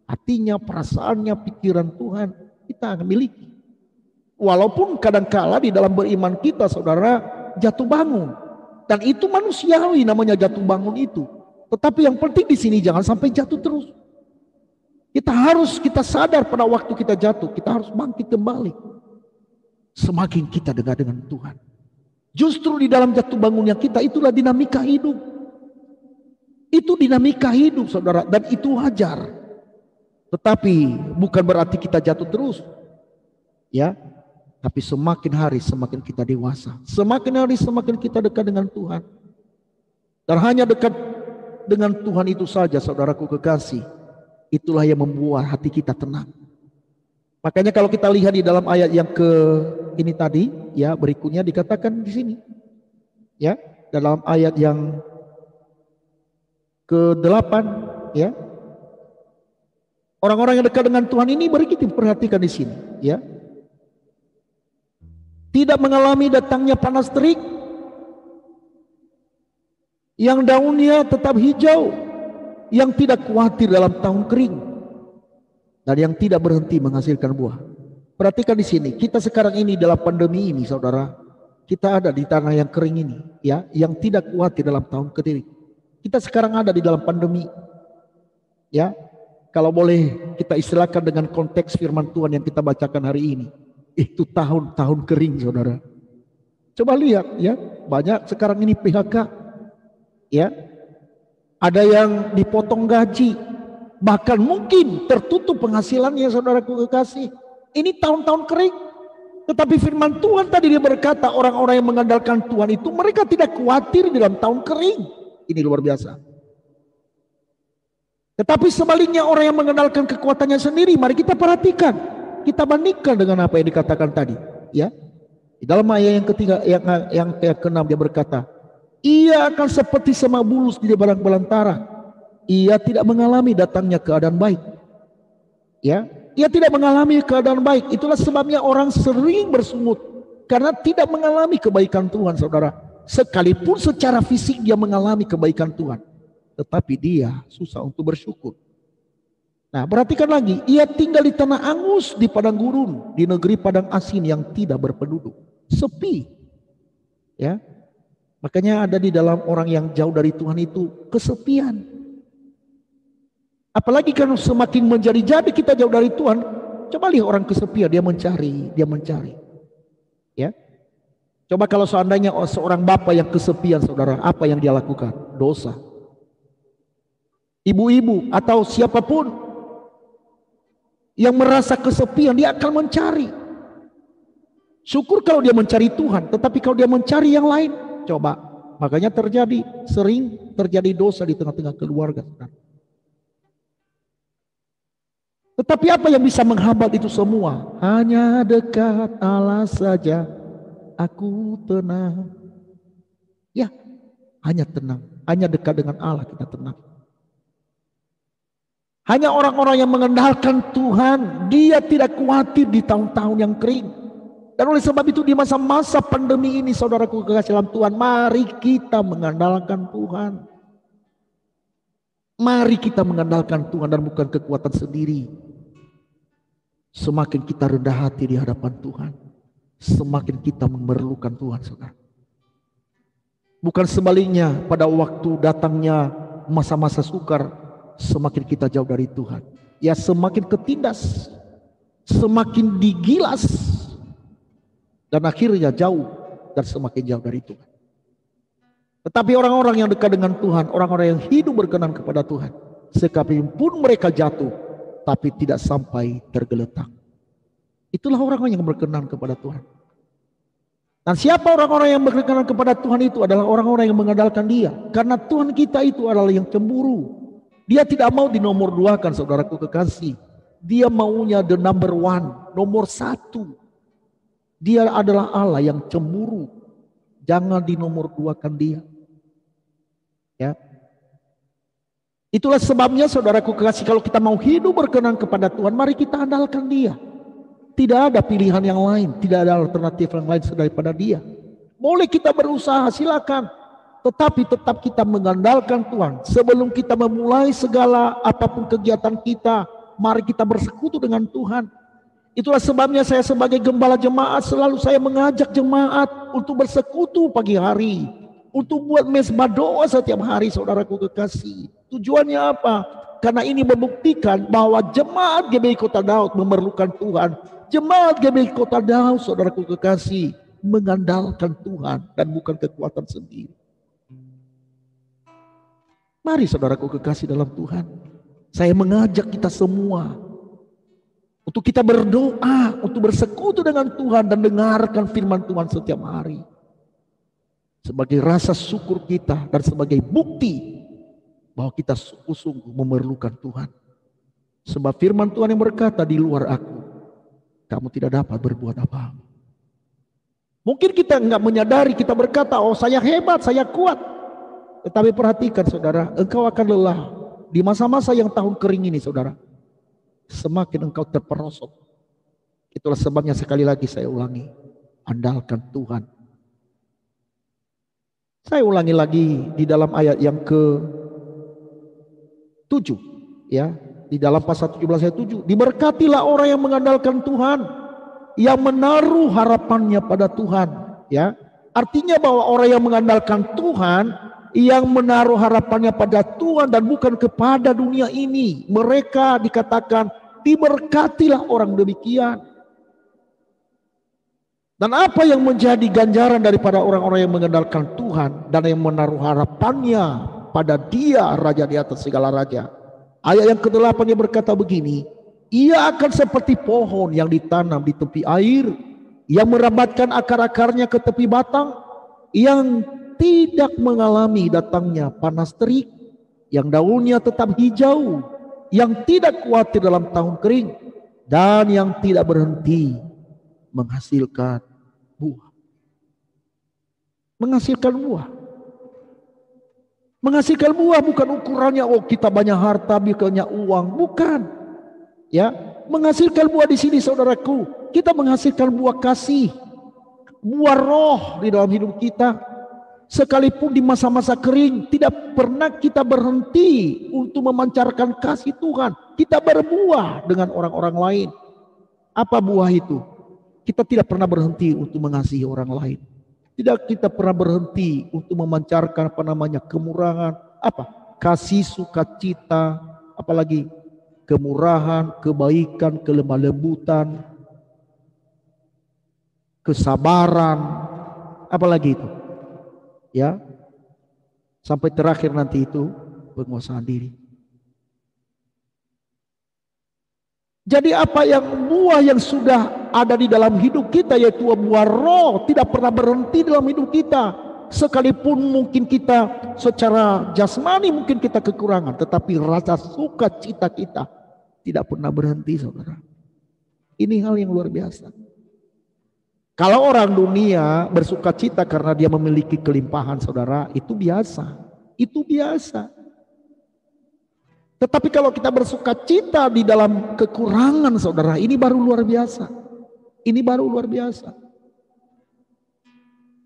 Hatinya, perasaannya, pikiran Tuhan kita akan miliki. Walaupun kadangkala di dalam beriman kita, saudara, jatuh bangun. Dan itu manusiawi namanya jatuh bangun itu. Tetapi yang penting di sini jangan sampai jatuh terus. Kita sadar pada waktu kita jatuh, kita harus bangkit kembali. Semakin kita dekat dengan Tuhan. Justru di dalam jatuh bangunnya kita, itulah dinamika hidup. Itu dinamika hidup, saudara, dan itu wajar. Tetapi bukan berarti kita jatuh terus. Ya, tapi semakin hari semakin kita dewasa. Semakin hari semakin kita dekat dengan Tuhan. Dan hanya dekat dengan Tuhan itu saja, saudaraku kekasih. Itulah yang membuat hati kita tenang. Makanya kalau kita lihat di dalam ayat yang ini tadi, ya berikutnya dikatakan di sini, ya dalam ayat yang ke-8, ya orang-orang yang dekat dengan Tuhan ini mari kita perhatikan di sini, ya tidak mengalami datangnya panas terik, yang daunnya tetap hijau, yang tidak khawatir dalam tahun kering, dan yang tidak berhenti menghasilkan buah. Perhatikan di sini, kita sekarang ini dalam pandemi ini, saudara, kita ada di tanah yang kering ini, ya, yang tidak khawatir dalam tahun kering. Kita sekarang ada di dalam pandemi, ya. Kalau boleh kita istilahkan dengan konteks firman Tuhan yang kita bacakan hari ini, itu tahun-tahun kering, saudara. Coba lihat, ya, banyak sekarang ini PHK, ya. Ada yang dipotong gaji, bahkan mungkin tertutup penghasilannya, saudaraku kekasih. Ini tahun-tahun kering. Tetapi firman Tuhan tadi dia berkata, orang-orang yang mengandalkan Tuhan itu mereka tidak khawatir di dalam tahun kering. Ini luar biasa. Tetapi sebaliknya orang yang mengandalkan kekuatannya sendiri, mari kita perhatikan, kita bandingkan dengan apa yang dikatakan tadi, ya. Di dalam ayat yang ketiga, yang ke-6 dia berkata, ia akan seperti semak bulus di padang belantara. Ia tidak mengalami datangnya keadaan baik. Ya, ia tidak mengalami keadaan baik. Itulah sebabnya orang sering bersungut karena tidak mengalami kebaikan Tuhan, saudara. Sekalipun secara fisik dia mengalami kebaikan Tuhan, tetapi dia susah untuk bersyukur. Nah, perhatikan lagi, ia tinggal di tanah angus, di padang gurun, di negeri padang asin yang tidak berpenduduk, sepi. Ya. Makanya ada di dalam orang yang jauh dari Tuhan itu kesepian. Apalagi kalau semakin menjadi-jadi kita jauh dari Tuhan, coba lihat orang kesepian, dia mencari. Ya. Coba kalau seandainya seorang bapak yang kesepian, saudara, apa yang dia lakukan? Dosa. Ibu-ibu atau siapapun yang merasa kesepian, dia akan mencari. Syukur kalau dia mencari Tuhan, tetapi kalau dia mencari yang lain, coba, makanya sering terjadi dosa di tengah-tengah keluarga. Tetapi apa yang bisa menghambat itu semua? Hanya dekat Allah saja aku tenang. Ya, hanya tenang, hanya dekat dengan Allah kita tenang. Hanya orang-orang yang mengandalkan Tuhan, dia tidak khawatir di tahun-tahun yang kering. Dan oleh sebab itu di masa-masa pandemi ini, saudaraku kekasih dalam Tuhan, mari kita mengandalkan Tuhan. Mari kita mengandalkan Tuhan dan bukan kekuatan sendiri. Semakin kita rendah hati di hadapan Tuhan, semakin kita memerlukan Tuhan, saudara. Bukan sebaliknya, pada waktu datangnya masa-masa sukar, semakin kita jauh dari Tuhan. Ya, semakin ketindas, semakin digilas, dan akhirnya jauh dan semakin jauh dari Tuhan. Tetapi orang-orang yang dekat dengan Tuhan, orang-orang yang hidup berkenan kepada Tuhan, sekalipun mereka jatuh, tapi tidak sampai tergeletak. Itulah orang-orang yang berkenan kepada Tuhan. Dan siapa orang-orang yang berkenan kepada Tuhan itu adalah orang-orang yang mengandalkan Dia. Karena Tuhan kita itu adalah yang cemburu. Dia tidak mau dinomor duakan, saudaraku kekasih. Dia maunya the number one, nomor satu. Dia adalah Allah yang cemburu. Jangan dinomor duakan Dia. Ya. Itulah sebabnya, saudaraku kekasih, kalau kita mau hidup berkenan kepada Tuhan, mari kita andalkan Dia. Tidak ada pilihan yang lain, tidak ada alternatif yang lain daripada Dia. Boleh kita berusaha, silakan. tetapi tetap kita mengandalkan Tuhan. Sebelum kita memulai segala apapun kegiatan kita, mari kita bersekutu dengan Tuhan. Itulah sebabnya saya sebagai gembala jemaat selalu saya mengajak jemaat untuk bersekutu pagi hari, untuk buat mezbah doa setiap hari, saudaraku kekasih. Tujuannya apa? Karena ini membuktikan bahwa jemaat GBI Kota Daud memerlukan Tuhan. Jemaat GBI Kota Daud, saudaraku kekasih, mengandalkan Tuhan dan bukan kekuatan sendiri. Mari saudaraku kekasih dalam Tuhan, saya mengajak kita semua untuk kita berdoa, untuk bersekutu dengan Tuhan dan dengarkan firman Tuhan setiap hari. Sebagai rasa syukur kita dan sebagai bukti bahwa kita sungguh-sungguh memerlukan Tuhan. Sebab firman Tuhan yang berkata, di luar aku, kamu tidak dapat berbuat apa-apa. Mungkin kita enggak menyadari, kita berkata, oh saya hebat, saya kuat. Tetapi perhatikan saudara, engkau akan lelah. Di masa-masa yang tahun kering ini saudara, semakin engkau terperosok. Itulah sebabnya sekali lagi saya ulangi, andalkan Tuhan. Saya ulangi lagi di dalam ayat yang ke-7 ya, di dalam pasal 17 ayat 7, diberkatilah orang yang mengandalkan Tuhan, yang menaruh harapannya pada Tuhan, ya. Artinya bahwa orang yang mengandalkan Tuhan, yang menaruh harapannya pada Tuhan dan bukan kepada dunia ini, mereka dikatakan diberkatilah orang demikian. Dan apa yang menjadi ganjaran daripada orang-orang yang mengandalkan Tuhan dan yang menaruh harapannya pada Dia, Raja di atas segala raja? Ayat yang ke-8 dia berkata begini, ia akan seperti pohon yang ditanam di tepi air, yang merambatkan akar-akarnya ke tepi batang, yang tidak mengalami datangnya panas terik, yang daunnya tetap hijau, yang tidak khawatir dalam tahun kering, dan yang tidak berhenti menghasilkan buah. Menghasilkan buah. Menghasilkan buah bukan ukurannya oh kita banyak harta, banyak uang, bukan. Ya, menghasilkan buah di sini saudaraku, kita menghasilkan buah kasih, buah roh di dalam hidup kita. Sekalipun di masa-masa kering, tidak pernah kita berhenti untuk memancarkan kasih Tuhan. Kita berbuah dengan orang-orang lain. Apa buah itu? Kita tidak pernah berhenti untuk mengasihi orang lain. Tidak kita pernah berhenti untuk memancarkan kemurahan, kasih, sukacita, apalagi kemurahan, kebaikan, kelemah lembutan, kesabaran, apalagi itu. Ya, sampai terakhir nanti itu penguasaan diri. Jadi apa yang buah yang sudah ada di dalam hidup kita, yaitu buah roh, tidak pernah berhenti dalam hidup kita. Sekalipun mungkin kita secara jasmani mungkin kita kekurangan, tetapi rasa sukacita kita tidak pernah berhenti, saudara. Ini hal yang luar biasa. Kalau orang dunia bersukacita karena dia memiliki kelimpahan, saudara, itu biasa. Itu biasa. Tetapi kalau kita bersukacita di dalam kekurangan, saudara, ini baru luar biasa. Ini baru luar biasa.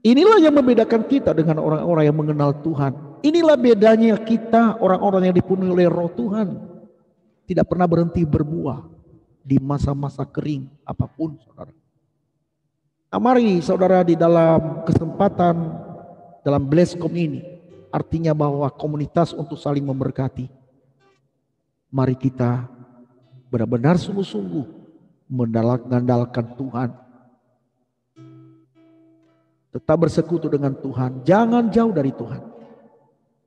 Inilah yang membedakan kita dengan orang-orang yang mengenal Tuhan. Inilah bedanya kita, orang-orang yang dipenuhi oleh roh Tuhan. Tidak pernah berhenti berbuah di masa-masa kering apapun, saudara. Nah, mari saudara di dalam kesempatan dalam Blesscom ini, artinya bahwa komunitas untuk saling memberkati. Mari kita benar-benar sungguh-sungguh mengandalkan Tuhan. Tetap bersekutu dengan Tuhan, jangan jauh dari Tuhan.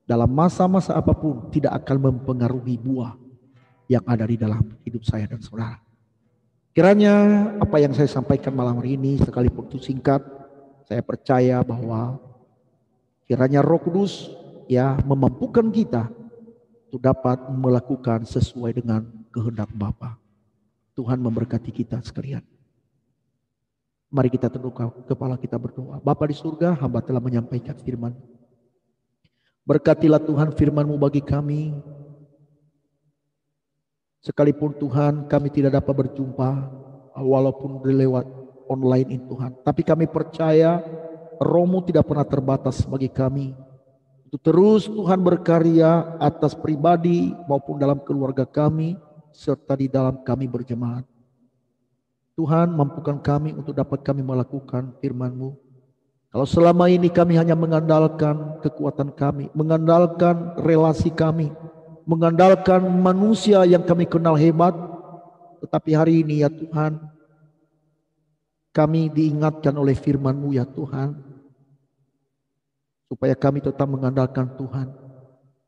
Dalam masa-masa apapun tidak akan mempengaruhi buah yang ada di dalam hidup saya dan saudara. Kiranya apa yang saya sampaikan malam hari ini, sekalipun itu singkat, saya percaya bahwa kiranya Roh Kudus ya memampukan kita untuk dapat melakukan sesuai dengan kehendak Bapa. Tuhan memberkati kita sekalian. Mari kita tundukkan kepala kita berdoa. Bapa di surga, hamba telah menyampaikan firman. Berkatilah Tuhan firman-Mu bagi kami. Sekalipun Tuhan kami tidak dapat berjumpa, walaupun lewat online ini Tuhan. Tapi kami percaya Roh-Mu tidak pernah terbatas bagi kami. untuk terus Tuhan berkarya atas pribadi maupun dalam keluarga kami, serta di dalam kami berjemaat. Tuhan, mampukan kami untuk dapat kami melakukan firman-Mu. Kalau selama ini kami hanya mengandalkan kekuatan kami, mengandalkan relasi kami, mengandalkan manusia yang kami kenal hebat, tetapi hari ini ya Tuhan, kami diingatkan oleh firman-Mu ya Tuhan, supaya kami tetap mengandalkan Tuhan.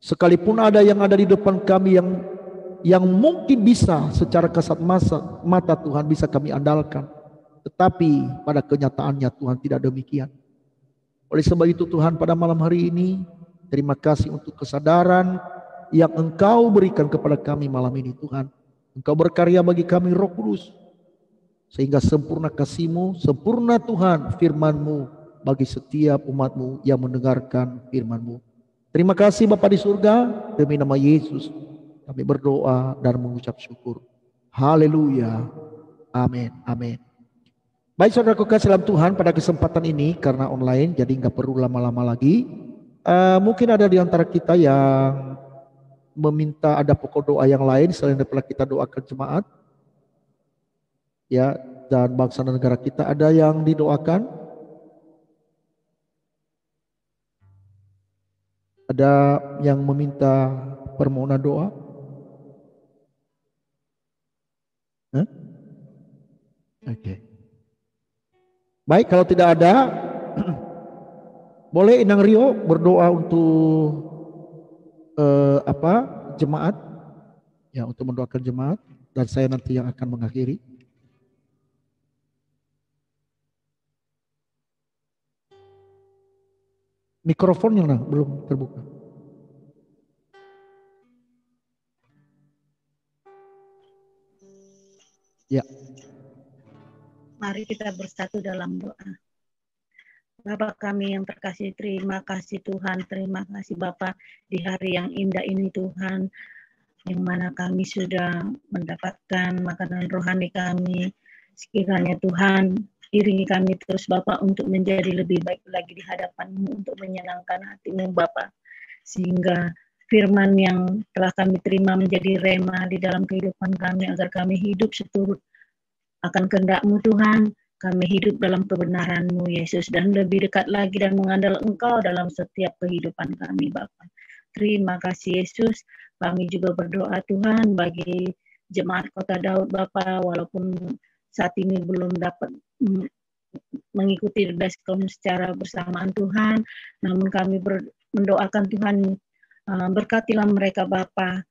Sekalipun ada yang ada di depan kami yang mungkin bisa secara kasat mata Tuhan bisa kami andalkan, tetapi pada kenyataannya Tuhan tidak demikian. Oleh sebab itu Tuhan, pada malam hari ini terima kasih untuk kesadaran yang Engkau berikan kepada kami malam ini Tuhan. Engkau berkarya bagi kami Roh Kudus, sehingga sempurna kasih-Mu, sempurna Tuhan firman-Mu bagi setiap umat-Mu yang mendengarkan firman-Mu. Terima kasih Bapa di surga, demi nama Yesus kami berdoa dan mengucap syukur. Haleluya. Amin. Amin. Baik saudaraku kasih dalam Tuhan, pada kesempatan ini karena online jadi nggak perlu lama-lama lagi. Mungkin ada di antara kita yang meminta ada pokok doa yang lain selain daripada kita doakan jemaat, ya, dan bangsa dan negara kita. Ada yang didoakan? Ada yang meminta permohonan doa? Oke. Baik, kalau tidak ada, boleh Inang Rio berdoa untuk jemaat, ya, untuk mendoakan jemaat, dan saya nanti yang akan mengakhiri. Mikrofonnya belum terbuka. Ya. Mari kita bersatu dalam doa. Bapa kami yang terkasih, terima kasih Tuhan, terima kasih Bapa di hari yang indah ini Tuhan, yang mana kami sudah mendapatkan makanan rohani kami. Sekiranya Tuhan, iringi kami terus Bapa untuk menjadi lebih baik lagi di hadapan-Mu, untuk menyenangkan hati-Mu Bapa, sehingga firman yang telah kami terima menjadi rema di dalam kehidupan kami, agar kami hidup seturut akan kehendak-Mu Tuhan. Kami hidup dalam kebenaran-Mu Yesus, dan lebih dekat lagi dan mengandalkan Engkau dalam setiap kehidupan kami Bapa. Terima kasih Yesus. Kami juga berdoa Tuhan bagi jemaat Kota Daud Bapa, walaupun saat ini belum dapat mengikuti baskom secara bersamaan Tuhan, namun kami mendoakan Tuhan, berkatilah mereka Bapa,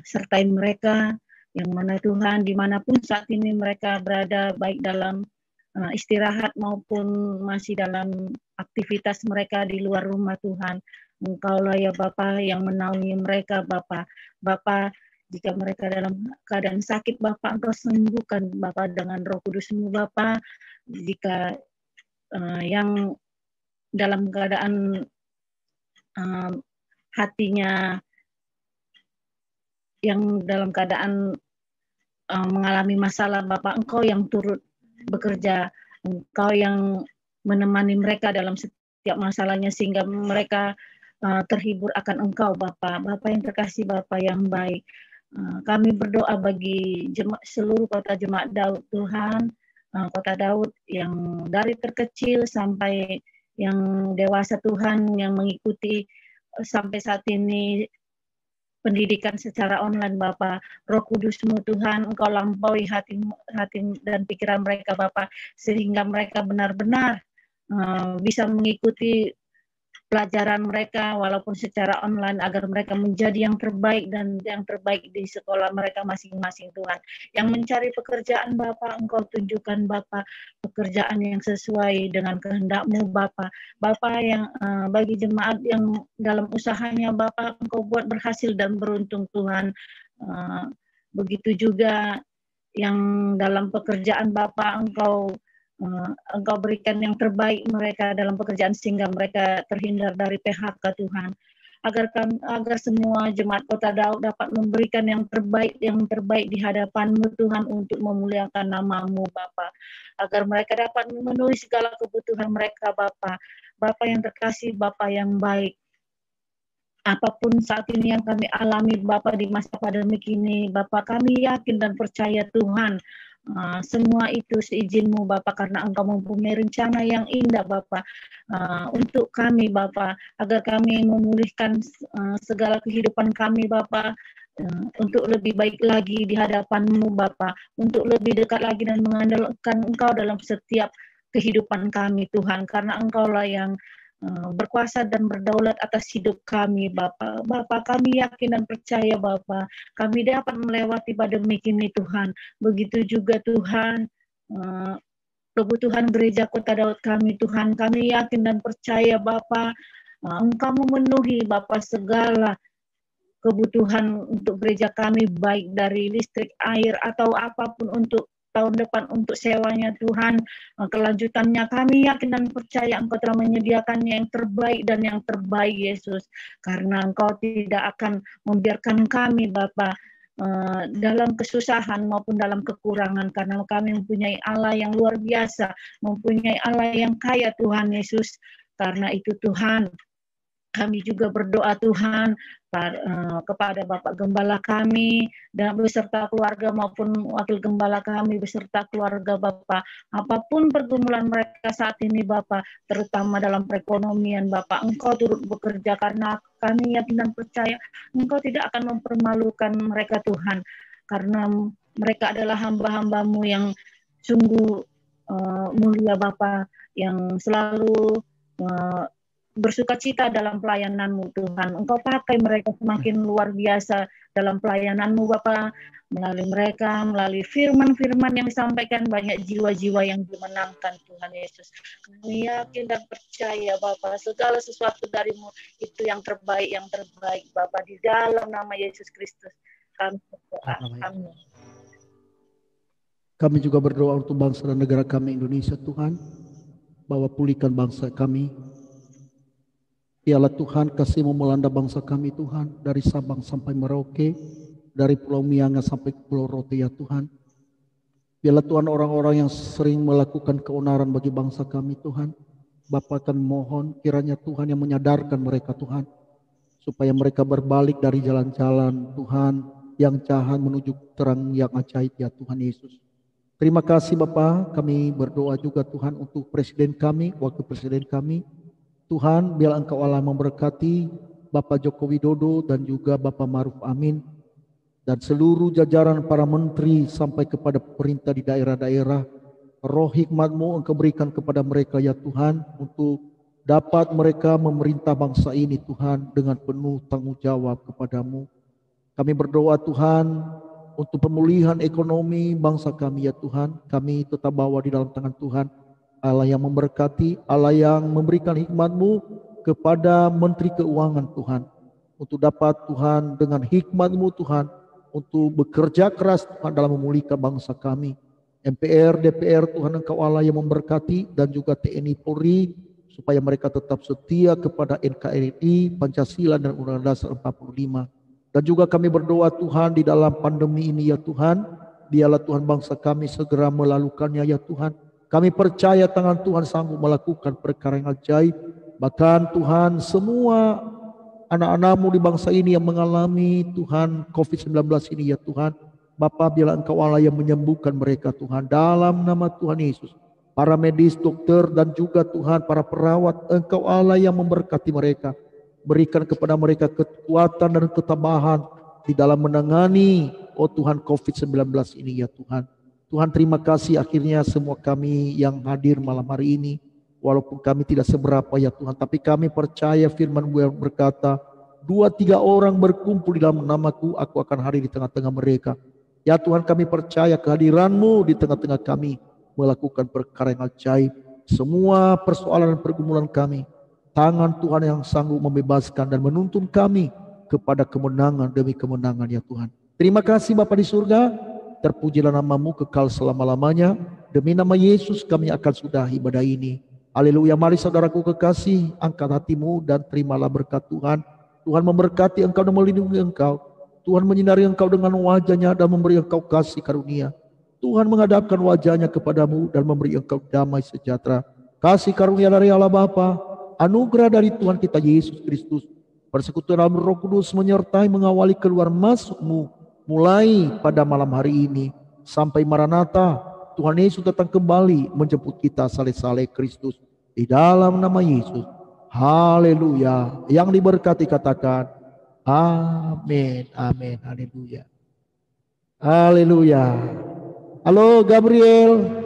sertai mereka, yang mana Tuhan dimanapun saat ini mereka berada, baik dalam istirahat maupun masih dalam aktivitas mereka di luar rumah Tuhan. Engkaulah ya Bapa yang menaungi mereka Bapa. Bapa, jika mereka dalam keadaan sakit Bapa, Engkau sembuhkan Bapa dengan Roh Kudus-Mu Bapa. Jika yang dalam keadaan hatinya yang dalam keadaan mengalami masalah Bapak, Engkau yang turut bekerja, Engkau yang menemani mereka dalam setiap masalahnya, sehingga mereka terhibur akan Engkau Bapak. Bapak yang terkasih, Bapak yang baik, kami berdoa bagi seluruh kota jemaat Daud Tuhan, kota Daud yang dari terkecil sampai yang dewasa Tuhan, yang mengikuti sampai saat ini pendidikan secara online Bapak. Roh Kudus-Mu Tuhan, Engkau lampaui hati dan pikiran mereka Bapak, sehingga mereka benar-benar bisa mengikuti pelajaran mereka walaupun secara online, agar mereka menjadi yang terbaik dan yang terbaik di sekolah mereka masing-masing Tuhan. Yang mencari pekerjaan Bapak, Engkau tunjukkan Bapak pekerjaan yang sesuai dengan kehendak-Mu Bapak. Bapak yang bagi jemaat yang dalam usahanya Bapak, Engkau buat berhasil dan beruntung Tuhan. Begitu juga yang dalam pekerjaan Bapak, Engkau berikan yang terbaik mereka dalam pekerjaan, sehingga mereka terhindar dari PHK Tuhan. Agar semua jemaat Kota Daud dapat memberikan yang terbaik di hadapan-Mu Tuhan, untuk memuliakan nama-Mu Bapa. Agar mereka dapat memenuhi segala kebutuhan mereka Bapa. Bapa yang terkasih, Bapa yang baik, apapun saat ini yang kami alami Bapa di masa pandemik ini, Bapa kami yakin dan percaya Tuhan, semua itu seizin-Mu Bapa, karena Engkau mempunyai rencana yang indah Bapa, untuk kami Bapa, agar kami memulihkan segala kehidupan kami Bapa, untuk lebih baik lagi di hadapan-Mu Bapa, untuk lebih dekat lagi dan mengandalkan Engkau dalam setiap kehidupan kami Tuhan, karena Engkaulah yang berkuasa dan berdaulat atas hidup kami Bapa. Bapa, kami yakin dan percaya Bapa, kami dapat melewati pandemi ini Tuhan. Begitu juga Tuhan, kebutuhan gereja Kota Daud kami Tuhan, kami yakin dan percaya Bapa, Engkau memenuhi Bapa segala kebutuhan untuk gereja kami, baik dari listrik, air, atau apapun untuk tahun depan untuk sewanya Tuhan. Kelanjutannya kami yakin dan percaya Engkau telah menyediakannya yang terbaik dan yang terbaik Yesus, karena Engkau tidak akan membiarkan kami Bapa dalam kesusahan maupun dalam kekurangan, karena kami mempunyai Allah yang luar biasa, mempunyai Allah yang kaya Tuhan Yesus. Karena itu Tuhan, kami juga berdoa Tuhan kepada Bapak Gembala kami dan beserta keluarga maupun wakil Gembala kami beserta keluarga Bapak, apapun pergumulan mereka saat ini Bapak, terutama dalam perekonomian Bapak, Engkau turut bekerja, karena kami yakin dan percaya Engkau tidak akan mempermalukan mereka Tuhan, karena mereka adalah hamba-hamba-Mu yang sungguh mulia Bapak, yang selalu bersukacita dalam pelayanan-Mu Tuhan. Engkau pakai mereka semakin luar biasa dalam pelayanan-Mu Bapa, melalui mereka, melalui firman-firman yang disampaikan, banyak jiwa-jiwa yang dimenangkan Tuhan Yesus. Kami yakin dan percaya Bapa, segala sesuatu dari-Mu itu yang terbaik Bapa, di dalam nama Yesus Kristus kami berdoa. Amin. Kami juga berdoa untuk bangsa dan negara kami Indonesia Tuhan, bahwa pulihkan bangsa kami. Biarlah Tuhan kasih-Mu melanda bangsa kami Tuhan, dari Sabang sampai Merauke, dari Pulau Mianga sampai Pulau Rote ya Tuhan. Biarlah Tuhan orang-orang yang sering melakukan keonaran bagi bangsa kami Tuhan, Bapa akan mohon kiranya Tuhan yang menyadarkan mereka Tuhan, supaya mereka berbalik dari jalan-jalan Tuhan yang jahat menuju terang yang ajaib ya Tuhan Yesus. Terima kasih Bapa, kami berdoa juga Tuhan untuk Presiden kami, Wakil Presiden kami. Tuhan, biarlah Engkau Allah memberkati Bapak Joko Widodo dan juga Bapak Maruf Amin dan seluruh jajaran para menteri sampai kepada pemerintah di daerah-daerah. Roh hikmat-Mu Engkau berikan kepada mereka ya Tuhan, untuk dapat mereka memerintah bangsa ini Tuhan dengan penuh tanggung jawab kepadamu. Kami berdoa Tuhan untuk pemulihan ekonomi bangsa kami ya Tuhan. Kami tetap bawa di dalam tangan Tuhan. Allah yang memberkati, Allah yang memberikan hikmat-Mu kepada Menteri Keuangan Tuhan, untuk dapat Tuhan dengan hikmat-Mu Tuhan, untuk bekerja keras Tuhan dalam memulihkan bangsa kami. MPR, DPR Tuhan Engkau Allah yang memberkati, dan juga TNI Polri, supaya mereka tetap setia kepada NKRI, Pancasila dan Undang-Undang Dasar 45. Dan juga kami berdoa Tuhan di dalam pandemi ini ya Tuhan, biarlah Tuhan bangsa kami segera melalukannya ya Tuhan. Kami percaya tangan Tuhan sanggup melakukan perkara yang ajaib. Bahkan Tuhan, semua anak-anak-Mu di bangsa ini yang mengalami Tuhan COVID-19 ini ya Tuhan, Bapa, biarlah Engkau Allah yang menyembuhkan mereka Tuhan, dalam nama Tuhan Yesus. Para medis, dokter, dan juga Tuhan para perawat, Engkau Allah yang memberkati mereka. Berikan kepada mereka kekuatan dan ketabahan di dalam menangani Tuhan COVID-19 ini ya Tuhan. Tuhan, terima kasih akhirnya semua kami yang hadir malam hari ini, walaupun kami tidak seberapa ya Tuhan, tapi kami percaya firman-Mu yang berkata, 2-3 orang berkumpul di dalam nama-Ku, Aku akan hadir di tengah-tengah mereka. Ya Tuhan, kami percaya kehadiran-Mu di tengah-tengah kami melakukan perkara yang ajaib. Semua persoalan dan pergumulan kami, tangan Tuhan yang sanggup membebaskan dan menuntun kami kepada kemenangan demi kemenangan ya Tuhan. Terima kasih Bapa di surga. Terpujilah nama-Mu kekal selama-lamanya. Demi nama Yesus kami akan sudahi ibadah ini. Haleluya. Mari saudaraku kekasih, angkat hatimu dan terimalah berkat Tuhan. Tuhan memberkati engkau dan melindungi engkau. Tuhan menyinari engkau dengan wajah-Nya dan memberi engkau kasih karunia. Tuhan menghadapkan wajah-Nya kepadamu dan memberi engkau damai sejahtera. Kasih karunia dari Allah Bapa, anugerah dari Tuhan kita Yesus Kristus, Persekutuan Roh Kudus menyertai mengawali keluar masukmu mulai pada malam hari ini sampai Maranatha. Tuhan Yesus datang kembali menjemput kita saleh-saleh Kristus di dalam nama Yesus. Haleluya. Yang diberkati katakan amin, amin, haleluya. Haleluya. Halo Gabriel.